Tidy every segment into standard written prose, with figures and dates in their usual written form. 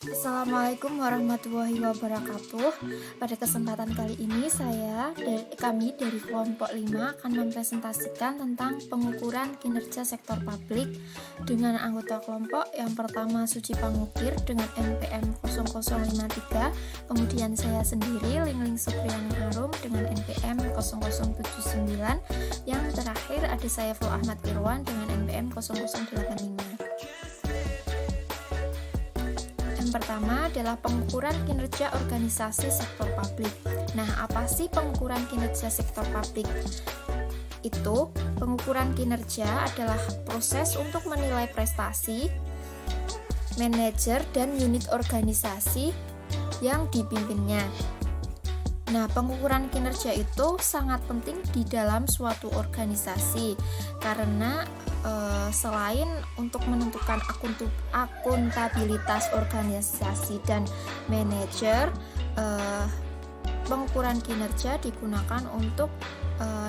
Assalamualaikum warahmatullahi wabarakatuh. Pada kesempatan kali ini kami dari kelompok 5 akan mempresentasikan tentang pengukuran kinerja sektor publik dengan anggota kelompok yang pertama Suci Pangukir dengan NPM 0053, kemudian saya sendiri Lingling Supriyani Harum dengan NPM 0079, yang terakhir ada saya Saiful Ahmad Irwan dengan NPM 0085. Yang pertama adalah pengukuran kinerja organisasi sektor publik. Nah, apa sih pengukuran kinerja sektor publik? Itu, pengukuran kinerja adalah proses untuk menilai prestasi, manajer, dan unit organisasi yang dipimpinnya. Nah, pengukuran kinerja itu sangat penting di dalam suatu organisasi karena selain untuk menentukan akuntabilitas organisasi dan manajer, pengukuran kinerja digunakan untuk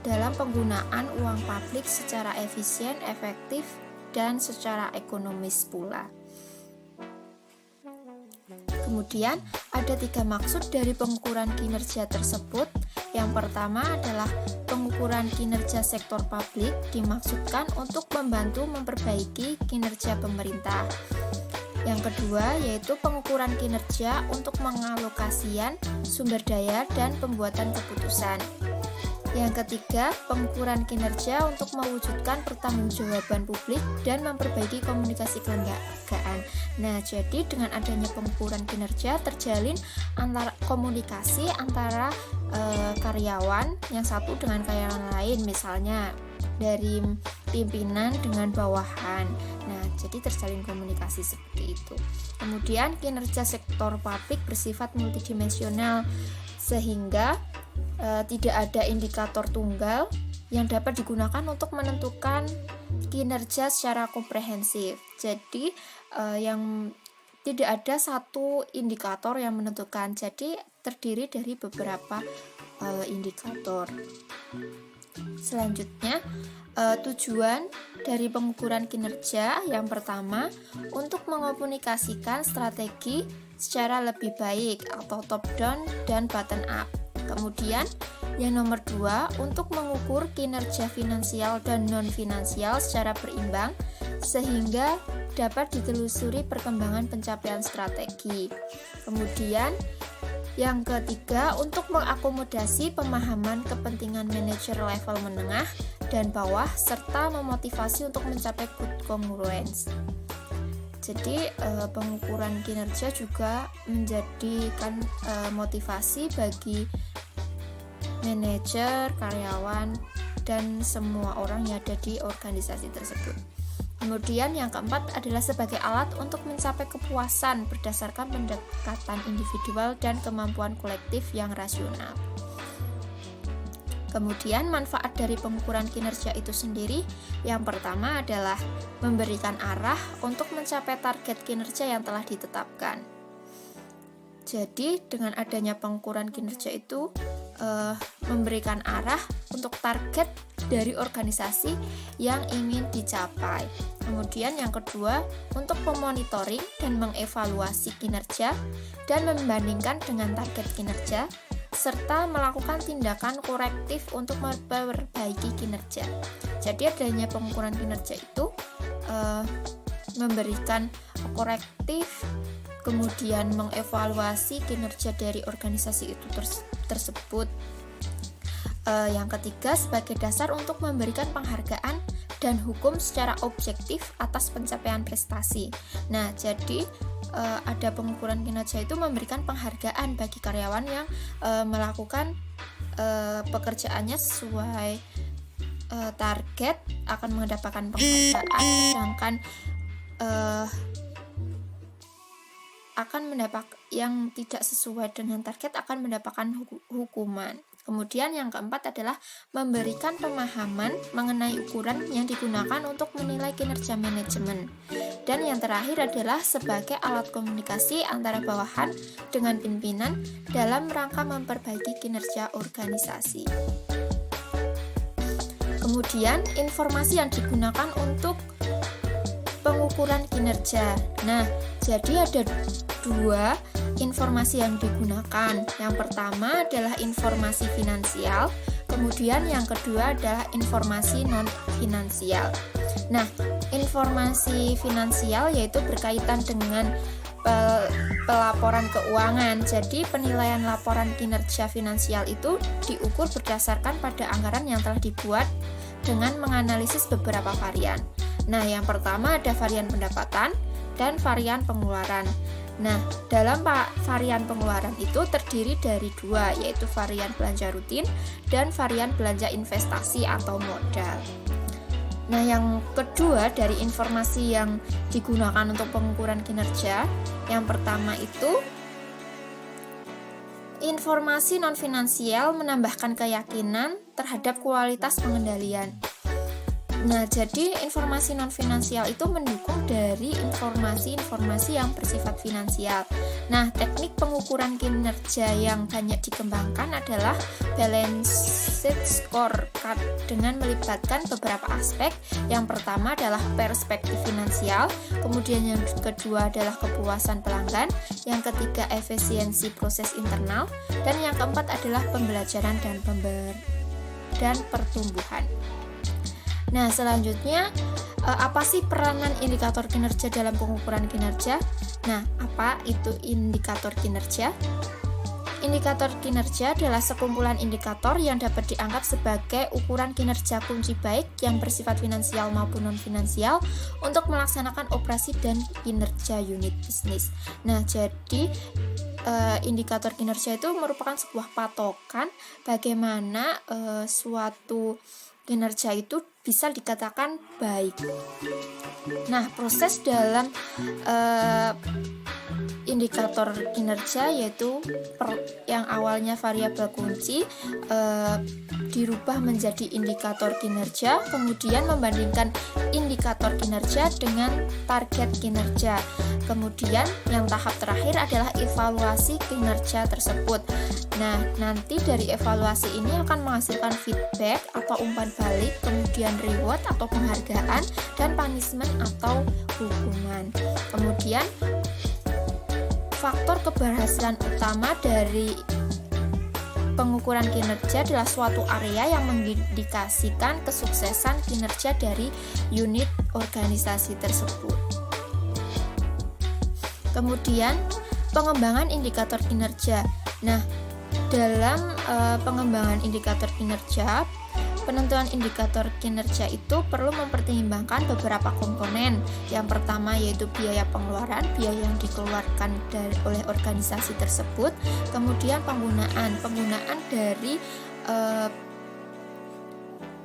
dalam penggunaan uang publik secara efisien, efektif, dan secara ekonomis pula. Kemudian ada 3 maksud dari pengukuran kinerja tersebut. Yang pertama adalah pengukuran kinerja sektor publik dimaksudkan untuk membantu memperbaiki kinerja pemerintah. Yang kedua yaitu pengukuran kinerja untuk mengalokasikan sumber daya dan pembuatan keputusan. Yang ketiga, pengukuran kinerja untuk mewujudkan pertanggungjawaban publik dan memperbaiki komunikasi kelembagaan. Nah, jadi dengan adanya pengukuran kinerja terjalin komunikasi antara karyawan yang satu dengan karyawan lain, misalnya dari pimpinan dengan bawahan. Nah, jadi terjalin komunikasi seperti itu. Kemudian kinerja sektor publik bersifat multidimensional sehingga tidak ada indikator tunggal yang dapat digunakan untuk menentukan kinerja secara komprehensif. Jadi yang tidak ada satu indikator yang menentukan. Jadi terdiri dari beberapa indikator. Selanjutnya, tujuan dari pengukuran kinerja yang pertama untuk mengomunikasikan strategi secara lebih baik atau top down dan bottom up. Kemudian yang nomor 2 untuk mengukur kinerja finansial dan non finansial secara berimbang sehingga dapat ditelusuri perkembangan pencapaian strategi. Kemudian yang ketiga untuk mengakomodasi pemahaman kepentingan manajer level menengah dan bawah serta memotivasi untuk mencapai good congruence. Jadi pengukuran kinerja juga menjadikan motivasi bagi manajer, karyawan, dan semua orang yang ada di organisasi tersebut. Kemudian yang keempat adalah sebagai alat untuk mencapai kepuasan berdasarkan pendekatan individual dan kemampuan kolektif yang rasional. Kemudian manfaat dari pengukuran kinerja itu sendiri yang pertama adalah memberikan arah untuk mencapai target kinerja yang telah ditetapkan. Jadi dengan adanya pengukuran kinerja itu memberikan arah untuk target dari organisasi yang ingin dicapai. Kemudian yang kedua untuk memonitoring dan mengevaluasi kinerja dan membandingkan dengan target kinerja serta melakukan tindakan korektif untuk memperbaiki kinerja. Jadi adanya pengukuran kinerja itu memberikan korektif, kemudian mengevaluasi kinerja dari organisasi itu tersebut. Yang ketiga sebagai dasar untuk memberikan penghargaan dan hukum secara objektif atas pencapaian prestasi. Nah, jadi ada pengukuran kinerja itu memberikan penghargaan bagi karyawan yang melakukan pekerjaannya sesuai target akan mendapatkan penghargaan, sedangkan yang tidak sesuai dengan target akan mendapatkan hukuman. Kemudian yang keempat adalah memberikan pemahaman mengenai ukuran yang digunakan untuk menilai kinerja manajemen. Dan yang terakhir adalah sebagai alat komunikasi antara bawahan dengan pimpinan dalam rangka memperbaiki kinerja organisasi. Kemudian informasi yang digunakan untuk pengukuran kinerja. Nah, jadi ada dua informasi yang digunakan. Yang pertama adalah informasi finansial, kemudian yang kedua adalah informasi non-finansial. Nah, informasi finansial yaitu berkaitan dengan pelaporan keuangan. Jadi penilaian laporan kinerja finansial itu diukur berdasarkan pada anggaran yang telah dibuat dengan menganalisis beberapa varian. Nah, yang pertama ada varian pendapatan dan varian pengeluaran. Nah, dalam varian pengeluaran itu terdiri dari dua, yaitu varian belanja rutin dan varian belanja investasi atau modal. Nah, yang kedua dari informasi yang digunakan untuk pengukuran kinerja, yang pertama itu informasi non-finansial menambahkan keyakinan terhadap kualitas pengendalian. Nah, jadi informasi non-finansial itu mendukung dari informasi-informasi yang bersifat finansial. Nah, teknik pengukuran kinerja yang banyak dikembangkan adalah balanced scorecard dengan melibatkan beberapa aspek. Yang pertama adalah perspektif finansial, kemudian yang kedua adalah kepuasan pelanggan, yang ketiga efisiensi proses internal, dan yang keempat adalah pembelajaran dan pertumbuhan. Nah, selanjutnya apa sih peranan indikator kinerja dalam pengukuran kinerja? Nah, apa itu indikator kinerja? Indikator kinerja adalah sekumpulan indikator yang dapat dianggap sebagai ukuran kinerja kunci baik yang bersifat finansial maupun non-finansial untuk melaksanakan operasi dan kinerja unit bisnis. Nah, jadi indikator kinerja itu merupakan sebuah patokan bagaimana suatu kinerja itu bisa dikatakan baik. Nah, proses dalam indikator kinerja yaitu yang awalnya variabel kunci dirubah menjadi indikator kinerja, kemudian membandingkan indikator kinerja dengan target kinerja. Kemudian yang tahap terakhir adalah evaluasi kinerja tersebut. Nah, nanti dari evaluasi ini akan menghasilkan feedback atau umpan balik, kemudian reward atau penghargaan, dan punishment atau hukuman. Kemudian faktor keberhasilan utama dari pengukuran kinerja adalah suatu area yang mengindikasikan kesuksesan kinerja dari unit organisasi tersebut. Kemudian pengembangan indikator kinerja. Nah, dalam pengembangan indikator kinerja, penentuan indikator kinerja itu perlu mempertimbangkan beberapa komponen. Yang pertama yaitu biaya pengeluaran, biaya yang dikeluarkan oleh organisasi tersebut. Kemudian penggunaan dari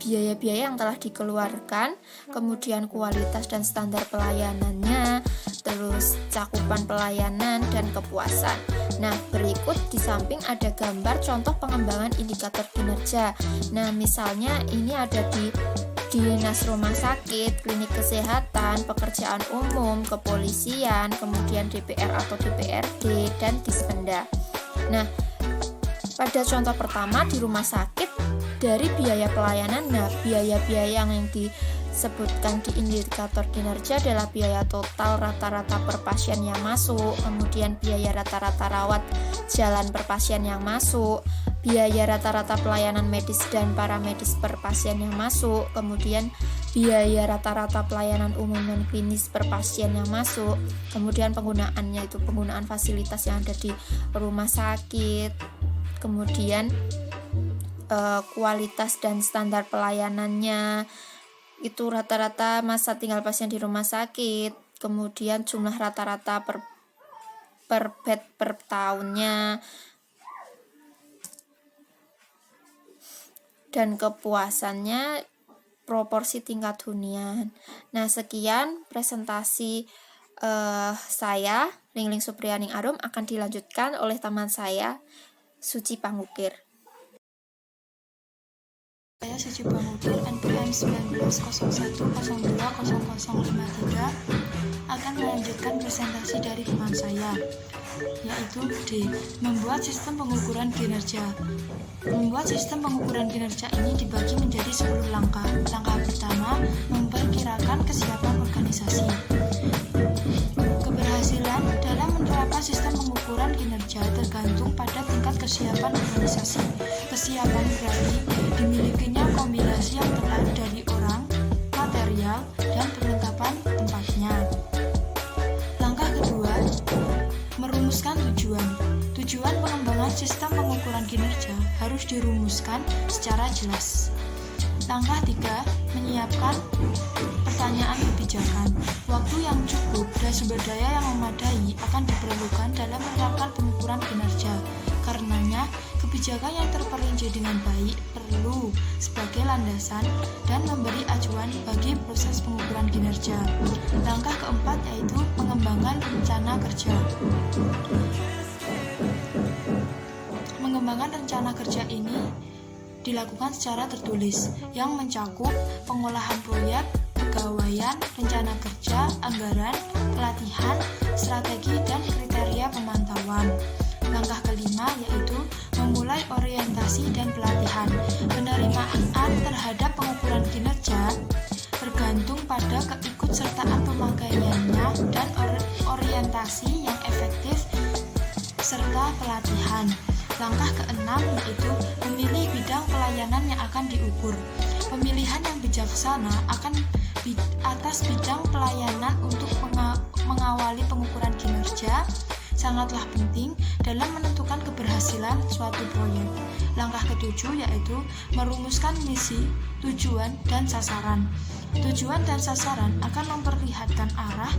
biaya-biaya yang telah dikeluarkan, kemudian kualitas dan standar pelayanannya, terus cakupan pelayanan dan kepuasan. Nah, berikut di samping ada gambar contoh pengembangan indikator kinerja. Nah, misalnya ini ada di dinas rumah sakit, klinik kesehatan, pekerjaan umum, kepolisian, kemudian DPR atau DPRD, dan Dispenda. Nah, pada contoh pertama di rumah sakit, dari biaya pelayanan, nah biaya-biaya yang disebutkan di indikator kinerja adalah biaya total rata-rata per pasien yang masuk, kemudian biaya rata-rata rawat jalan per pasien yang masuk, biaya rata-rata pelayanan medis dan paramedis per pasien yang masuk, kemudian biaya rata-rata pelayanan umum non klinis per pasien yang masuk, kemudian penggunaannya itu penggunaan fasilitas yang ada di rumah sakit, kemudian kualitas dan standar pelayanannya, itu rata-rata masa tinggal pasien di rumah sakit, kemudian jumlah rata-rata per bed per tahunnya, dan kepuasannya proporsi tingkat hunian. Nah, sekian presentasi saya, Lingling Supriyaning Arum, akan dilanjutkan oleh teman saya, Suci Pangukir. Saya Suci Pangukir, NPM 1901020053 akan melanjutkan presentasi dari teman saya. yaitu D. Membuat sistem pengukuran kinerja. Membuat sistem pengukuran kinerja ini dibagi menjadi 10 langkah. Langkah pertama, memperkirakan kesiapan organisasi. Keberhasilan dalam menerapkan sistem pengukuran kinerja tergantung pada tingkat kesiapan organisasi. Kesiapan berarti dimilikinya kombinasi yang tepat dari orang, material, dan perlengkapan tempatnya. Langkah kedua, merumuskan tujuan. Tujuan pengembangan sistem pengukuran kinerja harus dirumuskan secara jelas. Langkah 3, menyiapkan pertanyaan kebijakan. Waktu yang cukup dan sumber daya yang memadai akan diperlukan dalam menerapkan pengukuran kinerja. Karenanya, kebijakan yang terperinci dengan baik perlu sebagai landasan dan memberi acuan bagi proses pengukuran kinerja. Langkah keempat yaitu pengembangan rencana kerja. Pengembangan rencana kerja ini dilakukan secara tertulis yang mencakup pengolahan proyek, pegawaian, rencana kerja, anggaran, pelatihan, strategi, dan kriteria pemantauan. Langkah kelima yaitu memulai orientasi dan pelatihan. Penerimaan terhadap pengukuran kinerja tergantung pada keikutsertaan pemakaiannya dan orientasi yang efektif serta pelatihan. Langkah keenam yaitu memilih bidang pelayanan yang akan diukur. Pemilihan yang bijaksana akan atas bidang pelayanan untuk mengawali pengukuran kinerja sangatlah penting dalam menentukan keberhasilan suatu proyek. Langkah ketujuh yaitu merumuskan misi, tujuan, dan sasaran. Tujuan dan sasaran akan memperlihatkan arah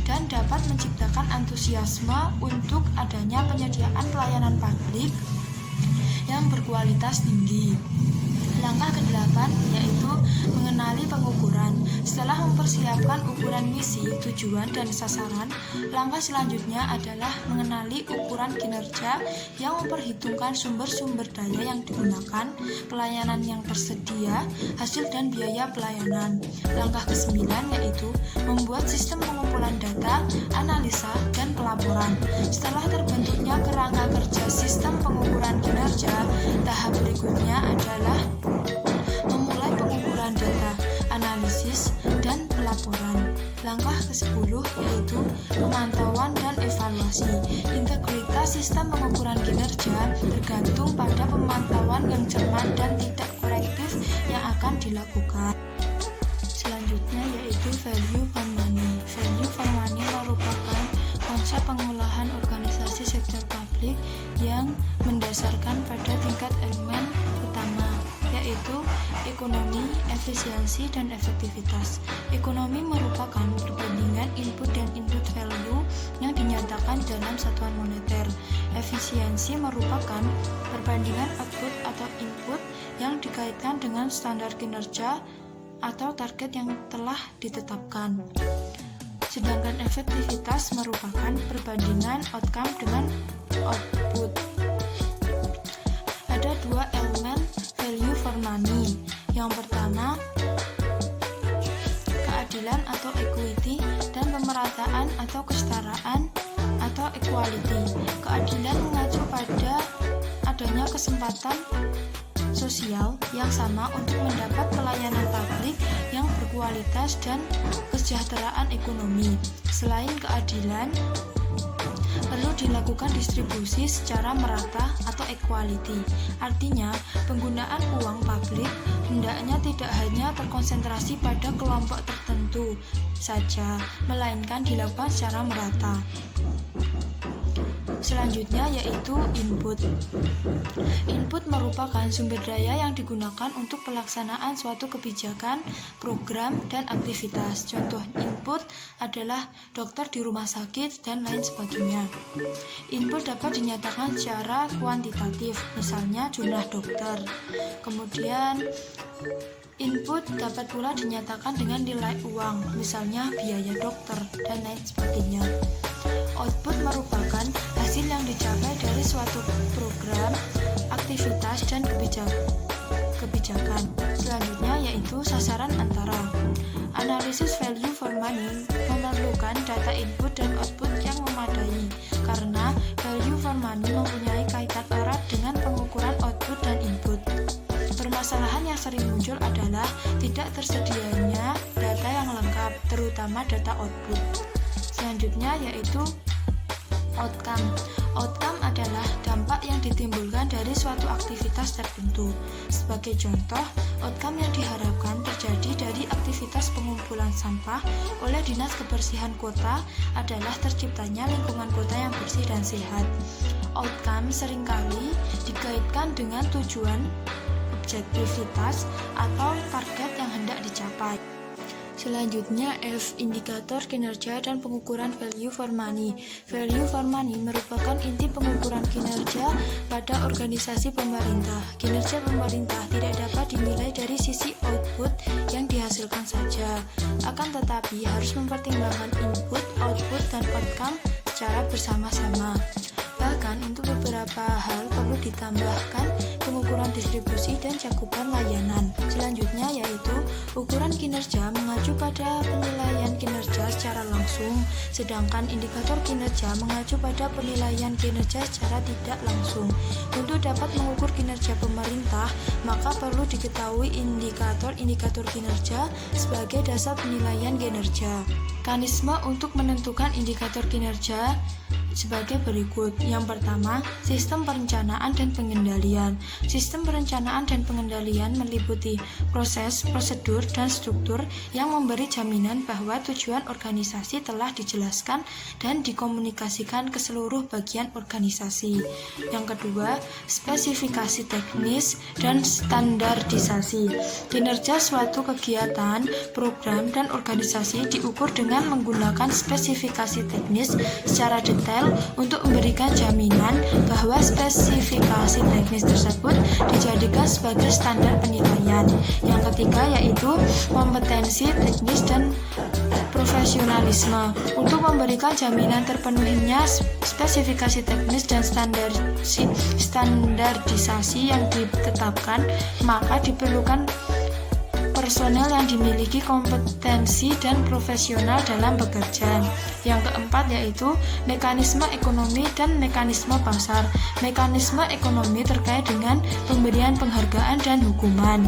dan dapat menciptakan antusiasme untuk adanya penyediaan pelayanan publik yang berkualitas tinggi. Langkah ke-8 yaitu mengenali pengukuran. Setelah mempersiapkan ukuran misi, tujuan, dan sasaran, langkah selanjutnya adalah mengenali ukuran kinerja yang memperhitungkan sumber-sumber daya yang digunakan, pelayanan yang tersedia, hasil dan biaya pelayanan. Langkah ke-9 yaitu membuat sistem pengumpulan data, analisa, dan pelaporan. Setelah terbentuknya kerangka kerja sistem pengukuran kinerja, tahap berikutnya adalah memulai pengukuran data, analisis, dan pelaporan. Langkah ke-10 yaitu pemantauan dan evaluasi. Integritas sistem pengukuran kinerja tergantung pada pemantauan yang cermat dan tidak korektif yang akan dilakukan. Selanjutnya yaitu value for money. Value for money merupakan konsep pengolahan organisasi sektor publik yang mendasarkan pada tingkat elemen utama, yaitu ekonomi, efisiensi, dan efektivitas. Ekonomi merupakan perbandingan input dan input value yang dinyatakan dalam satuan moneter. Efisiensi merupakan perbandingan output atau input yang dikaitkan dengan standar kinerja atau target yang telah ditetapkan. Sedangkan efektivitas merupakan perbandingan outcome dengan output. Ada dua elemen value for money. Yang pertama, keadilan atau equity, dan pemerataan atau kesetaraan atau equality. Keadilan mengacu pada adanya kesempatan sosial yang sama untuk mendapat pelayanan publik yang berkualitas dan kesejahteraan ekonomi. Selain keadilan, perlu dilakukan distribusi secara merata atau equality. Artinya, penggunaan uang publik hendaknya tidak hanya terkonsentrasi pada kelompok tertentu saja, melainkan dilakukan secara merata. Selanjutnya yaitu input. Input merupakan sumber daya yang digunakan untuk pelaksanaan suatu kebijakan, program, dan aktivitas. Contoh input adalah dokter di rumah sakit dan lain sebagainya. Input dapat dinyatakan secara kuantitatif, misalnya jumlah dokter. Kemudian input dapat pula dinyatakan dengan nilai uang, misalnya biaya dokter, dan lain sebagainya. Output merupakan hasil yang dicapai dari suatu program, aktivitas, dan kebijakan. Selanjutnya yaitu sasaran antara. Analisis value for money memerlukan data input dan output yang memadai, karena money mempunyai kaitan erat dengan pengukuran output dan input. Permasalahan yang sering muncul adalah tidak tersedianya data yang lengkap, terutama data output. Selanjutnya yaitu outcome. Outcome adalah dampak yang ditimbulkan dari suatu aktivitas tertentu. Sebagai contoh, outcome yang diharapkan terjadi dari aktivitas pengumpulan sampah oleh Dinas Kebersihan Kota adalah terciptanya lingkungan kota yang bersih dan sehat. Outcome seringkali dikaitkan dengan tujuan, objektivitas, atau target yang hendak dicapai. Selanjutnya F. Indikator kinerja dan pengukuran value for money. Value for money merupakan inti pengukuran kinerja pada organisasi pemerintah. Kinerja pemerintah tidak dapat dinilai dari sisi output yang dihasilkan saja, akan tetapi harus mempertimbangkan input, output, dan outcome secara bersama-sama. Bahkan untuk beberapa hal perlu ditambahkan pengukuran distribusi dan cakupan layanan. Selanjutnya yaitu ukuran kinerja mengacu pada penilaian kinerja secara langsung, sedangkan indikator kinerja mengacu pada penilaian kinerja secara tidak langsung. Untuk dapat mengukur kinerja pemerintah, maka perlu diketahui indikator-indikator kinerja sebagai dasar penilaian kinerja. Mekanisme untuk menentukan indikator kinerja sebagai berikut. Yang pertama, sistem perencanaan dan pengendalian. Sistem perencanaan dan pengendalian meliputi proses, prosedur, dan struktur yang memberi jaminan bahwa tujuan organisasi telah dijelaskan dan dikomunikasikan ke seluruh bagian organisasi. Yang kedua, spesifikasi teknis dan standarisasi. Kinerja suatu kegiatan, program, dan organisasi diukur dengan menggunakan spesifikasi teknis secara detail untuk memberikan jaminan bahwa spesifikasi teknis tersebut dijadikan sebagai standar penilaian. Yang ketiga yaitu kompetensi teknis dan profesionalisme. Untuk memberikan jaminan terpenuhinya spesifikasi teknis dan standarisasi yang ditetapkan, maka diperlukan personel yang dimiliki kompetensi dan profesional dalam bekerja. Yang keempat yaitu mekanisme ekonomi dan mekanisme pasar. Mekanisme ekonomi terkait dengan pemberian penghargaan dan hukuman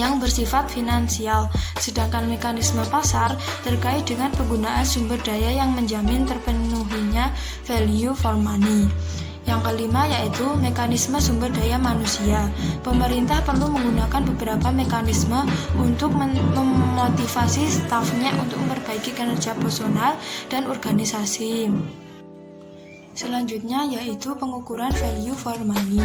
yang bersifat finansial, sedangkan mekanisme pasar terkait dengan penggunaan sumber daya yang menjamin terpenuhinya value for money. Yang kelima yaitu mekanisme sumber daya manusia. Pemerintah perlu menggunakan beberapa mekanisme untuk memotivasi stafnya untuk memperbaiki kinerja personal dan organisasi. Selanjutnya yaitu pengukuran value for money.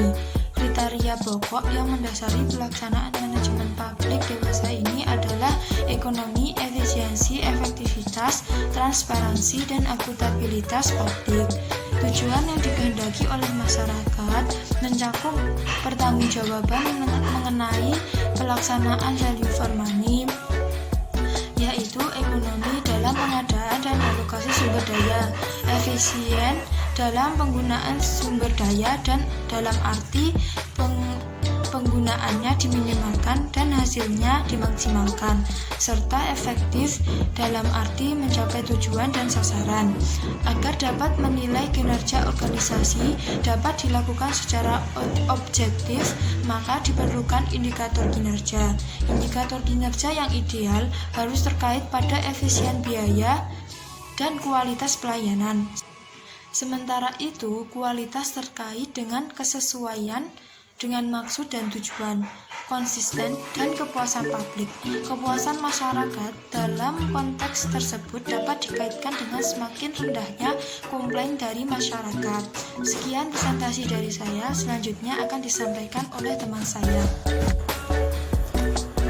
Kriteria pokok yang mendasari pelaksanaan manajemen publik dewasa ini adalah ekonomi, efisiensi, efektivitas, transparansi, dan akuntabilitas publik. Tujuan yang dikehendaki oleh masyarakat mencakup pertanggungjawaban mengenai pelaksanaan value for money, yaitu ekonomi dalam pengadaan dan alokasi sumber daya, efisien dalam penggunaan sumber daya dan dalam arti penggunaannya diminimalkan dan hasilnya dimaksimalkan, serta efektif dalam arti mencapai tujuan dan sasaran. Agar dapat menilai kinerja organisasi dapat dilakukan secara objektif, maka diperlukan indikator kinerja. Indikator kinerja yang ideal harus terkait pada efisien biaya dan kualitas pelayanan. Sementara itu, kualitas terkait dengan kesesuaian dengan maksud dan tujuan, konsisten, dan kepuasan publik. Kepuasan masyarakat dalam konteks tersebut dapat dikaitkan dengan semakin rendahnya komplain dari masyarakat. Sekian presentasi dari saya, selanjutnya akan disampaikan oleh teman saya.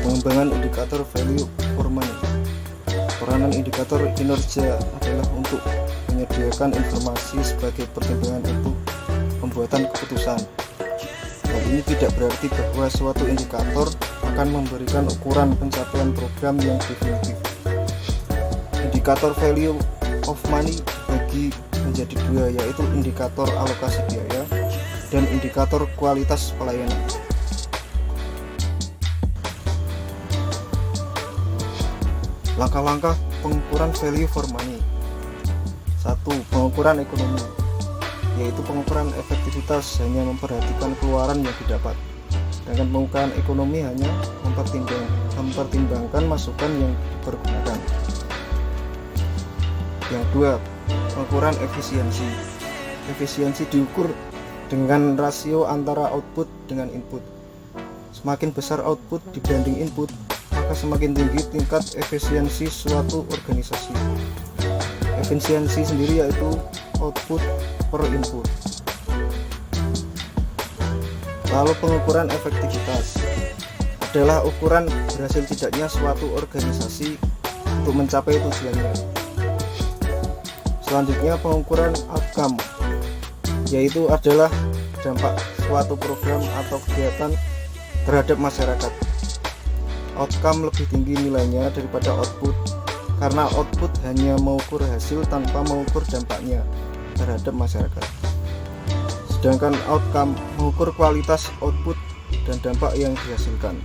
Pengembangan indikator value for money. Peranan indikator kinerja adalah untuk menyediakan informasi sebagai pertimbangan untuk pembuatan keputusan. Hal ini tidak berarti bahwa suatu indikator akan memberikan ukuran pencapaian program yang definitif. Indikator value of money dibagi menjadi dua, yaitu indikator alokasi biaya dan indikator kualitas pelayanan. Langkah-langkah pengukuran value for money. 1. Pengukuran ekonomi, yaitu pengukuran efektivitas hanya memperhatikan keluaran yang didapat, sedangkan pengukuran ekonomi hanya mempertimbangkan masukan yang dipergunakan. Yang kedua, pengukuran efisiensi. Efisiensi diukur dengan rasio antara output dengan input. Semakin besar output dibanding input, maka semakin tinggi tingkat efisiensi suatu organisasi. Efisiensi sendiri yaitu output per input. Lalu pengukuran efektivitas adalah ukuran berhasil tidaknya suatu organisasi untuk mencapai tujuannya. Selanjutnya pengukuran outcome, yaitu adalah dampak suatu program atau kegiatan terhadap masyarakat. Outcome lebih tinggi nilainya daripada output, karena output hanya mengukur hasil tanpa mengukur dampaknya terhadap masyarakat. Sedangkan outcome mengukur kualitas output dan dampak yang dihasilkan.